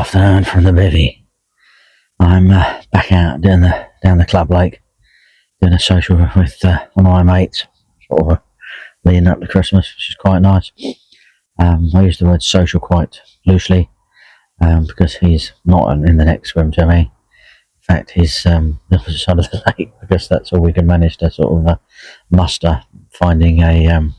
afternoon from the bivvy. I'm back out down the club lake, doing a social with one of my mates, sort of leading up to Christmas, which is quite nice. I use the word social quite loosely because he's not in the next swim to me. In fact, he's the opposite side of the lake, because that's all we can manage to sort of muster, finding a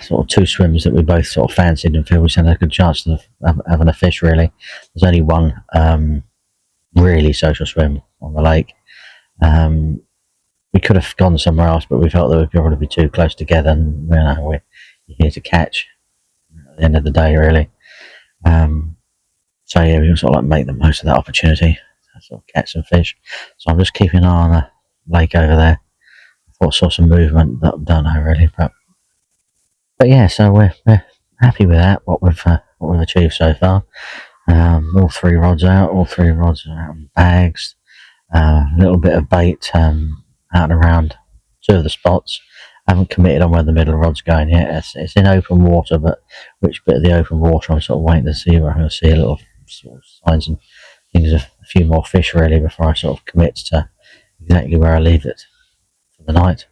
sort of two swims that we both sort of fancied and feel we had a good chance of having a fish. Really, there's only one really social swim on the lake. We could have gone somewhere else, but we felt that we'd probably be too close together, and we're here to catch at the end of the day, really. So yeah, we can sort of like make the most of that opportunity to sort of catch some fish. So I'm just keeping an eye on the lake over there. I thought I saw some movement, but I don't know really, but yeah, so we're happy with that, what we've achieved so far. All three rods out, all three rods are out in bags. A little bit of bait out and around two of the spots. I haven't committed on where the middle rod's going yet. It's in open water, but which bit of the open water I'm sort of waiting to see, where I'm going to see a little sort of signs and things of a few more fish really before I sort of commit to exactly where I leave it for the night.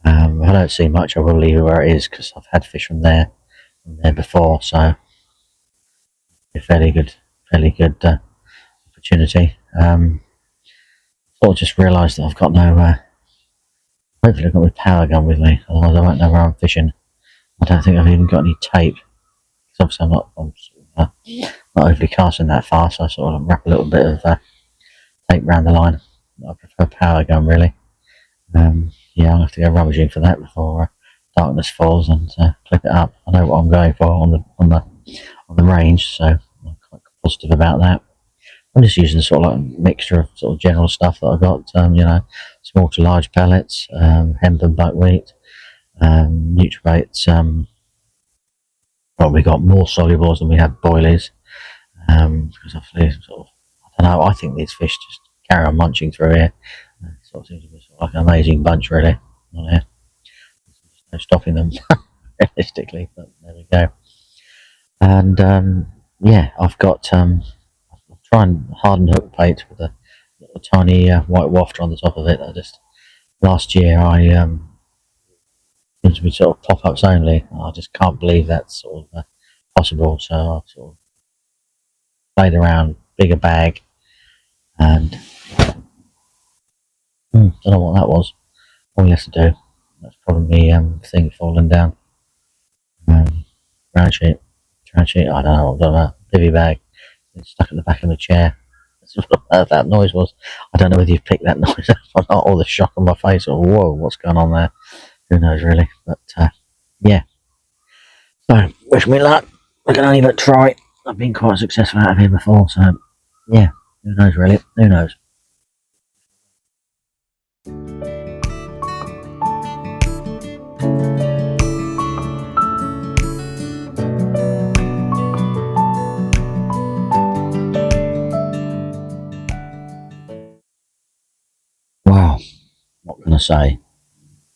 If I don't see much, I will leave it where it is, because I've had fish from there before, so a fairly good opportunity. Sort of just realised that I've got no. Hopefully, I've got my power gun with me. Otherwise, I won't know where I'm fishing. I don't think I've even got any tape, because obviously I'm not overly casting that far, so I sort of wrap a little bit of tape around the line. I prefer power gun really. Yeah, I'll have to go rummaging for that before darkness falls and clip it up. I know what I'm going for on the range, so I'm quite positive about that. I'm just using sort of like a mixture of sort of general stuff that I've got, small to large pellets, hemp and buckwheat, Nutribaits. Probably got more solubles than we have boilies, because obviously sort of, I don't know, I think these fish just carry on munching through here. It sort of seems to be sort of like an amazing bunch really on here. There's no stopping them realistically, but there we go. And yeah, I've got I'm trying hardened hook bait with a little tiny white wafter on the top of it. Last year I seems to be sort of pop-ups only. I just can't believe that's sort of possible, so I sort of played around, bigger bag, and don't know what that was. All you have to do, that's probably thing falling down. Round sheet, I don't know what that bivvy bag. It's stuck at the back of the chair. That's what that noise was. I don't know whether you've picked that noise up or not, or the shock on my face, or whoa, what's going on there? Who knows really? But yeah. So wish me luck. I can only but try. I've been quite successful out of here before, so yeah. Who knows really? Who knows? Wow. What can I say?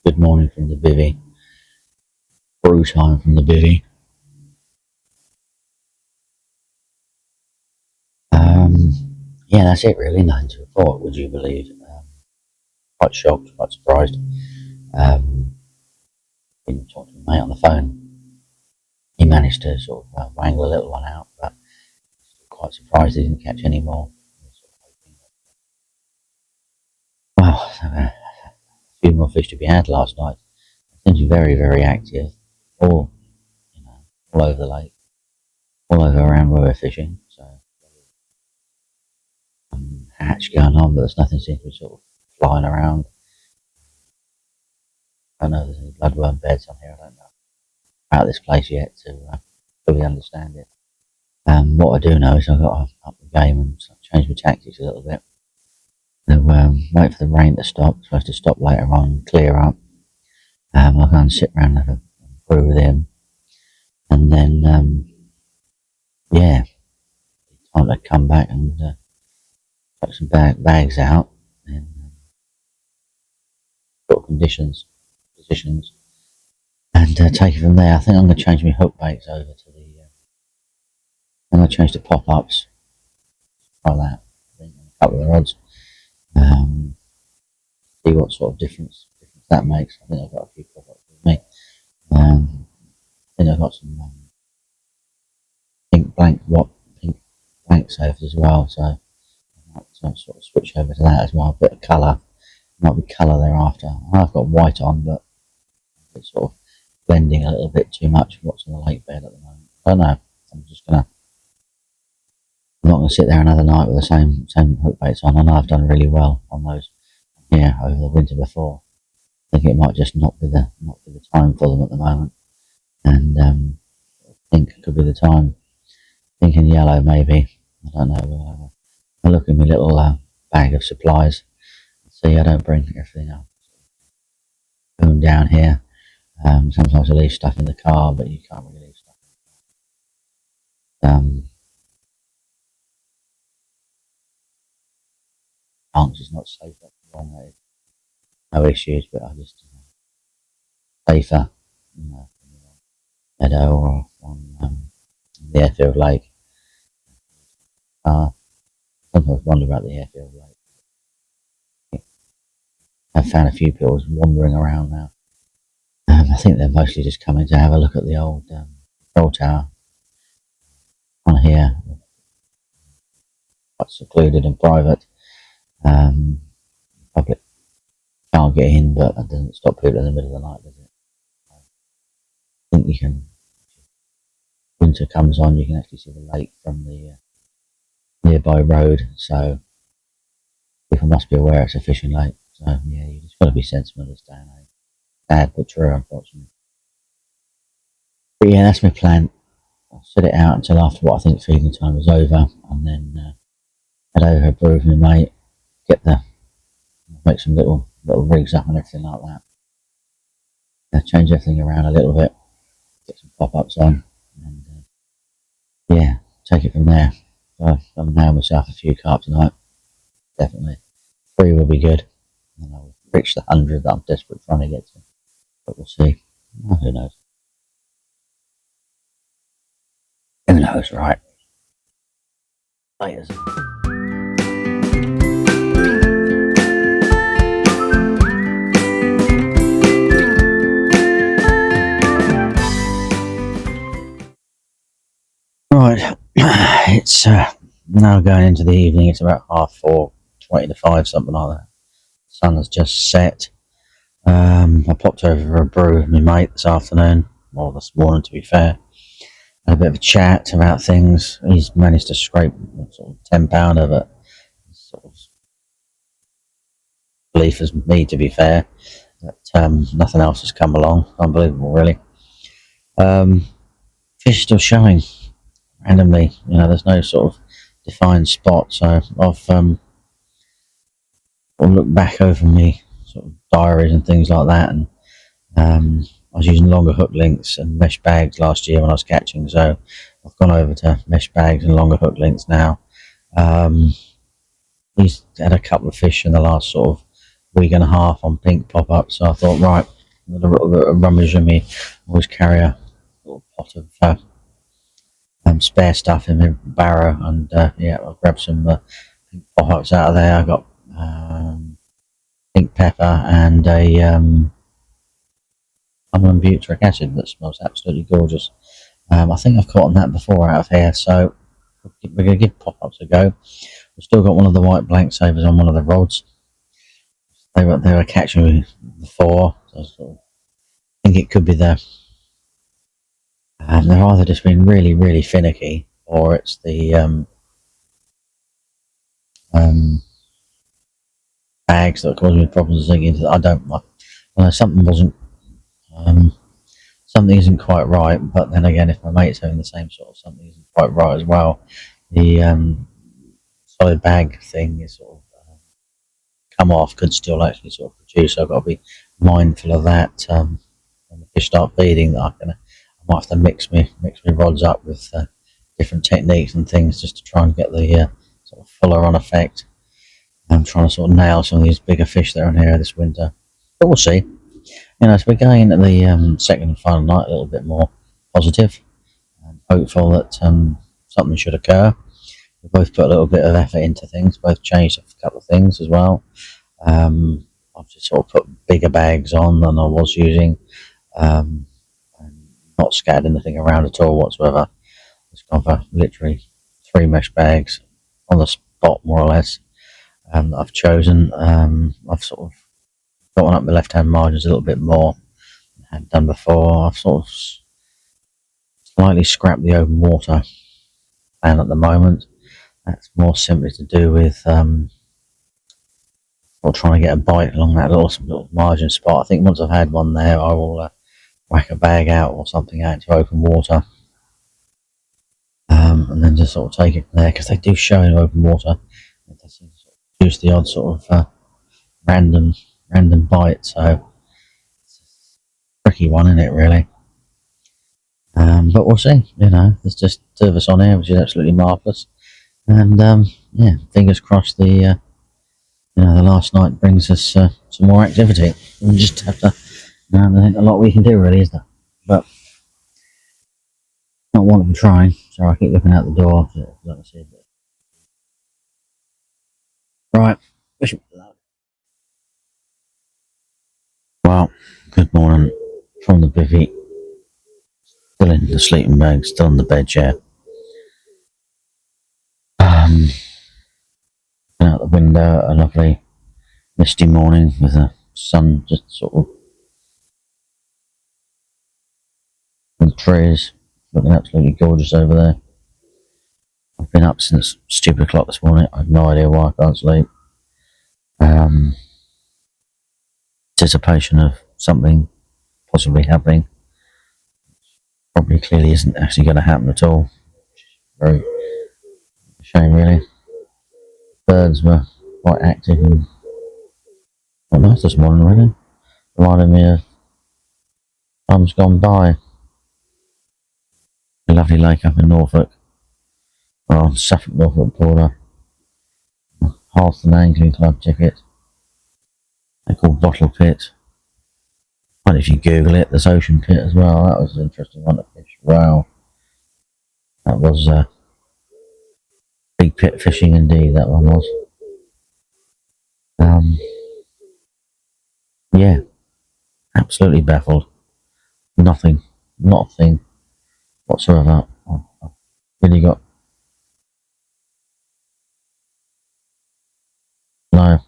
Good morning from the bivvy. Brew time from the bivvy. Yeah, that's it really. Nothing to report, would you believe? Quite shocked, quite surprised. Been talking to my mate on the phone. He managed to sort of wangle a little one out, but quite surprised he didn't catch any more. Well, a few more fish to be had last night. It seems to be very, very active. All over the lake, all over around where we're fishing. So hatch going on, but there's nothing seems to be sort of flying around. I don't know if there's any bloodworm beds on here. I don't know about this place yet to fully understand it. What I do know is I've got to up the game and change my tactics a little bit. So wait for the rain to stop. It's supposed to stop later on, clear up. I'll go and sit around and have a brew with him, and then yeah, time to come back and put some bags out and sort of positions, and take it from there. I think I'm going to change my hook baits over to the And I changed to pop-ups. Try that. I think on a couple of the rods. See what sort of difference that makes. I think I've got a few pop-ups with me. I think I've got some pink blank savers as well, so I might sort of switch over to that as well. A bit of colour, might be colour thereafter. I've got white on, but it's sort of blending a little bit too much with what's on the lake bed at the moment. I don't know. I'm not gonna sit there another night with the same hook baits on. I know I've done really well on those here over the winter before. I think it might just not be the time for them at the moment, and I think it could be the time. Pink and yellow, maybe. I don't know. I'll look in my little bag of supplies. See, I don't bring everything up. Boom down here. Sometimes I leave stuff in the car, but you can't really leave stuff. Bunks is not safe. That's wrong. No issues, but I just safer, meadow or on the airfield lake. Sometimes wonder about the airfield lake. I've found a few people wandering around now. I think they're mostly just coming to have a look at the old control tower on here. Quite secluded and private. Public can't get in, but that doesn't stop people in the middle of the night, does it? I think you can. Winter comes on, you can actually see the lake from the nearby road, so people must be aware it's a fishing lake. So yeah, you just got to be sensible this day and age. Sad but true, unfortunately. But yeah, that's my plan. I'll sit it out until after what I think feeding time is over, and then head over, brew with my mate, make some little rigs up and everything like that. Change everything around a little bit, get some pop-ups on, and yeah, take it from there. So I've nailed myself a few carp tonight, definitely. 3 will be good, and I'll reach the 100 that I'm desperate trying to get to. But we'll see. Oh, who knows? Who knows, right? Laters. Right, it's now going into the evening. It's about 4:30, 20 to 5, something like that. The sun has just set. I popped over for a brew with my mate this afternoon, or this morning to be fair. Had a bit of a chat about things. He's managed to scrape sort of £10 of it. Sort of belief as me, to be fair, that nothing else has come along. Unbelievable, really. Fish still showing randomly. There's no sort of defined spot. So I've looked back over me sort of diaries and things like that, and I was using longer hook lengths and mesh bags last year when I was catching, so I've gone over to mesh bags and longer hook lengths now. He's had a couple of fish in the last sort of week and a half on pink pop-up, so I thought, right, a little bit of rummage in me. Always carry a little pot of spare stuff in my barrow, and yeah, I'll grab some pink pop-ups out of there. I got pink pepper and a butyric acid that smells absolutely gorgeous. I think I've caught on that before out of here, so we're going to give pop-ups a go. We've still got one of the white blank savers on one of the rods. They were catching me before, so I think it could be they're either just been really, really finicky, or it's the bags that are causing me problems thinking. I don't know, something isn't quite right, but then again, if my mate's having the same sort of something isn't quite right as well, the solid bag thing is sort of come off, could still actually sort of produce. So I've got to be mindful of that when the fish start feeding. I might have to mix my rods up with different techniques and things just to try and get the sort of fuller on effect. I'm trying to sort of nail some of these bigger fish that are in here this winter, but we'll see. So we're going into the second and final night a little bit more positive and hopeful that something should occur. We both put a little bit of effort into things, both changed a couple of things as well. I've just sort of put bigger bags on than I was using, and not scattered anything around at all whatsoever. Just gone for literally 3 mesh bags on the spot, more or less. That I've chosen. I've sort of gotten up the left-hand margins a little bit more than I had done before. I've sort of slightly scrapped the open water plan at the moment. That's more simply to do with or trying to get a bite along that little margin spot. I think once I've had one there, I will whack a bag out or something out into open water, and then just sort of take it from there, because they do show in open water. It does seem to sort of produce the odd sort of random bite, so it's a tricky one, isn't it, really? But we'll see. There's just 2 of us on here, which is absolutely marvellous. And yeah, fingers crossed the last night brings us some more activity. We just have to. There's a lot we can do, really, is there? But not one of them trying. So I keep looking out the door. Let see a bit. Right. Well, good morning from the bivvy. Still in the sleeping bag, still in the bed chair. Out the window, a lovely misty morning with the sun just sort of in the trees, looking absolutely gorgeous over there. I've been up since stupid o'clock this morning. I have no idea why I can't sleep. Anticipation of something possibly happening. Probably clearly isn't actually going to happen at all. Very shame, really. Birds were quite active and quite nice this morning, really. Reminded me of times gone by. A lovely lake up in Norfolk, or Suffolk, Norfolk border. Halston Angling Club ticket. They're called Bottle Pit. And if you Google it, there's Ocean Pit as well. That was an interesting one to fish. Wow. That was big pit fishing indeed, that one was. Yeah, absolutely baffled. Nothing whatsoever. I've really got no.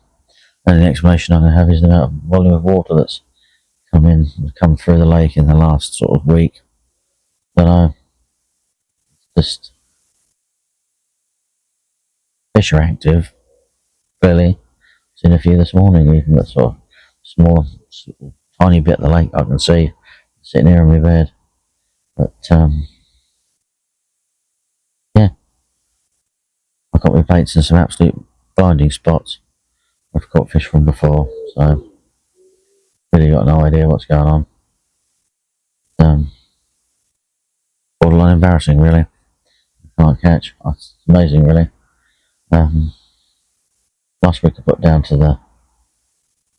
And the explanation I can have is the amount of volume of water that's come through the lake in the last sort of week. Don't know. Just fish are active. Clearly, seen a few this morning, even that sort of small, tiny bit of the lake I can see sitting here in my bed. But yeah, I've got my baits in some absolute blinding spots I've caught fish from before, so really got no idea what's going on. Borderline embarrassing, really. Can't catch. It's amazing, really. Last week I put down to the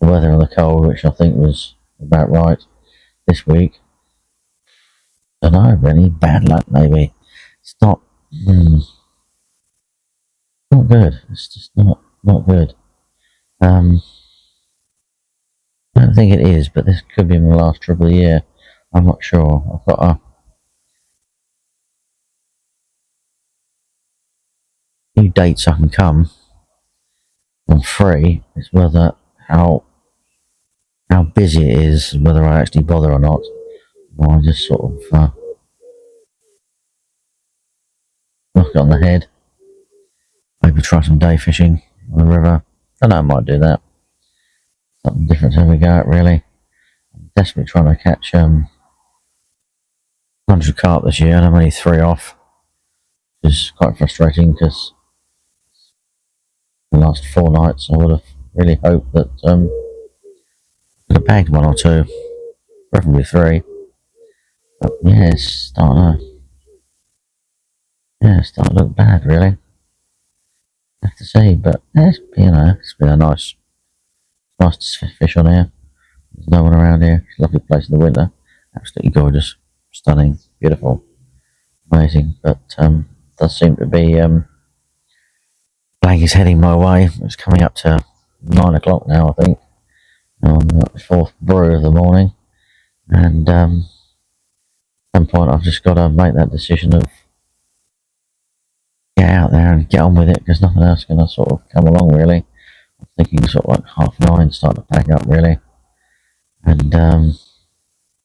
weather and the cold, which I think was about right. This week, I don't know, really bad luck, maybe. It's not good. It's just not good. I don't think it is, but this could be my last trip of the year. I'm not sure. I've got a few dates I can come. I'm free. It's whether how busy it is, whether I actually bother or not, or I just sort of knock it on the head. Maybe try some day fishing on the river. I know I might do that. Something different to have a go at, really. I'm desperately trying to catch 100 carp this year, and I'm only 3 off, which is quite frustrating because the last 4 nights I would have really hoped that I could have bagged 1 or 2, preferably 3. But yeah, it's starting to look bad, really. I have to say, but yeah, it's been a nice to fish on here. There's no one around here. It's a lovely place in the winter. Absolutely gorgeous, stunning, beautiful, amazing. But does seem to be is heading my way. It's coming up to 9 o'clock now, I think. On the fourth brew of the morning, and at some point I've just got to make that decision of get out there and get on with it, because nothing else is going to sort of come along really. I'm thinking sort of like 9:30, start to pack up really, and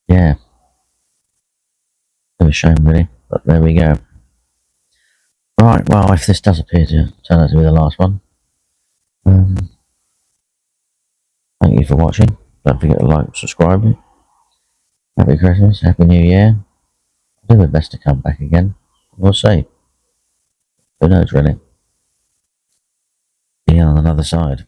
yeah, bit of a shame really, but there we go. Right, well, if this does appear to turn out to be the last one, thank you for watching. Don't forget to like, subscribe. Happy Christmas, Happy New Year. I'll do my best to come back again. We'll see. Who knows really? Be on another side.